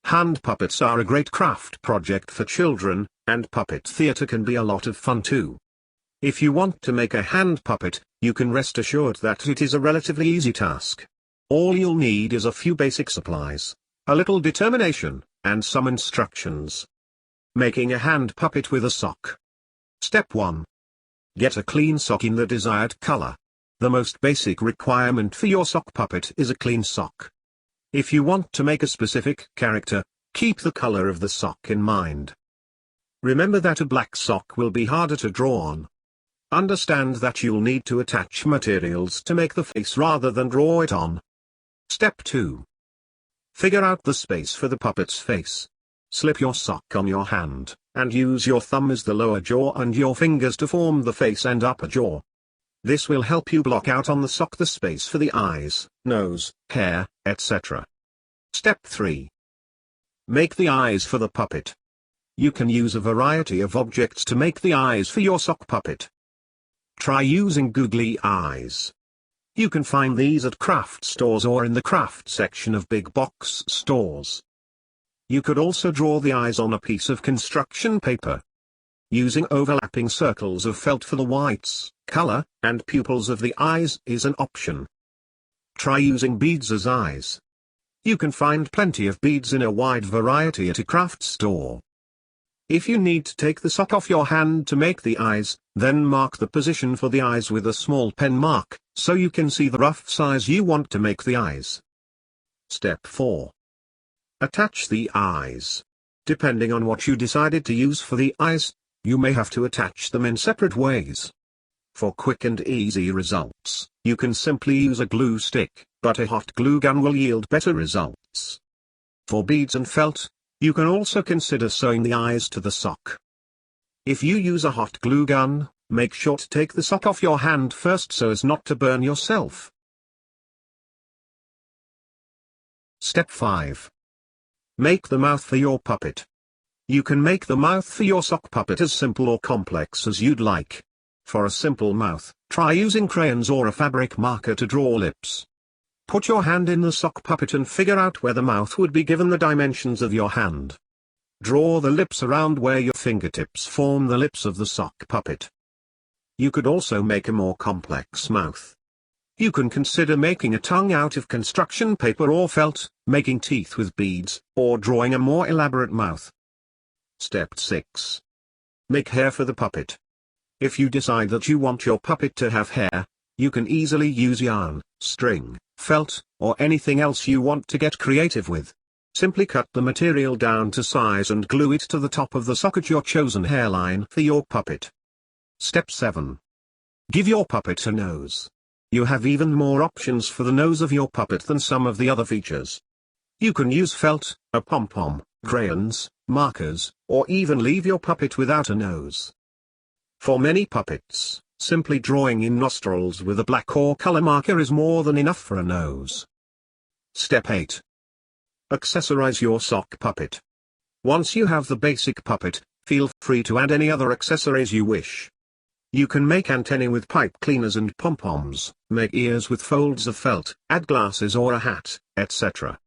Hand puppets are a great craft project for children, and puppet theater can be a lot of fun too. If you want to make a hand puppet, you can rest assured that it is a relatively easy task. All you'll need is a few basic supplies, a little determination, and some instructions. Making a hand puppet with a sock. Step 1. Get a clean sock in the desired color. The most basic requirement for your sock puppet is a clean sock. If you want to make a specific character, keep the color of the sock in mind. Remember that a black sock will be harder to draw on. Understand that you'll need to attach materials to make the face rather than draw it on. Step 2. Figure out the space for the puppet's face. Slip your sock on your hand, and use your thumb as the lower jaw and your fingers to form the face and upper jaw. This will help you block out on the sock the space for the eyes, nose, hair, etc. Step 3. Make the eyes for the puppet. You can use a variety of objects to make the eyes for your sock puppet. Try using googly eyes. You can find these at craft stores or in the craft section of big box stores. You could also draw the eyes on a piece of construction paper. Using overlapping circles of felt for the whites, color, and pupils of the eyes is an option. Try using beads as eyes. You can find plenty of beads in a wide variety at a craft store. If you need to take the sock off your hand to make the eyes, then mark the position for the eyes with a small pen mark, so you can see the rough size you want to make the eyes. Step 4. Attach the eyes. Depending on what you decided to use for the eyes, you may have to attach them in separate ways. For quick and easy results, you can simply use a glue stick, but a hot glue gun will yield better results. For beads and felt, you can also consider sewing the eyes to the sock. If you use a hot glue gun, make sure to take the sock off your hand first so as not to burn yourself. Step 5. Make the mouth for your puppet. You can make the mouth for your sock puppet as simple or complex as you'd like. For a simple mouth, try using crayons or a fabric marker to draw lips. Put your hand in the sock puppet and figure out where the mouth would be given the dimensions of your hand. Draw the lips around where your fingertips form the lips of the sock puppet. You could also make a more complex mouth. You can consider making a tongue out of construction paper or felt, making teeth with beads, or drawing a more elaborate mouth. Step 6. Make hair for the puppet. If you decide that you want your puppet to have hair, you can easily use yarn, string, felt, or anything else you want to get creative with. Simply cut the material down to size and glue it to the top of the sock at your chosen hairline for your puppet. Step 7. Give your puppet a nose. You have even more options for the nose of your puppet than some of the other features. You can use felt, a pom-pom, crayons, markers, or even leave your puppet without a nose. For many puppets, simply drawing in nostrils with a black or color marker is more than enough for a nose. Step 8. Accessorize your sock puppet. Once you have the basic puppet, feel free to add any other accessories you wish. You can make antennae with pipe cleaners and pom-poms, make ears with folds of felt, add glasses or a hat, etc.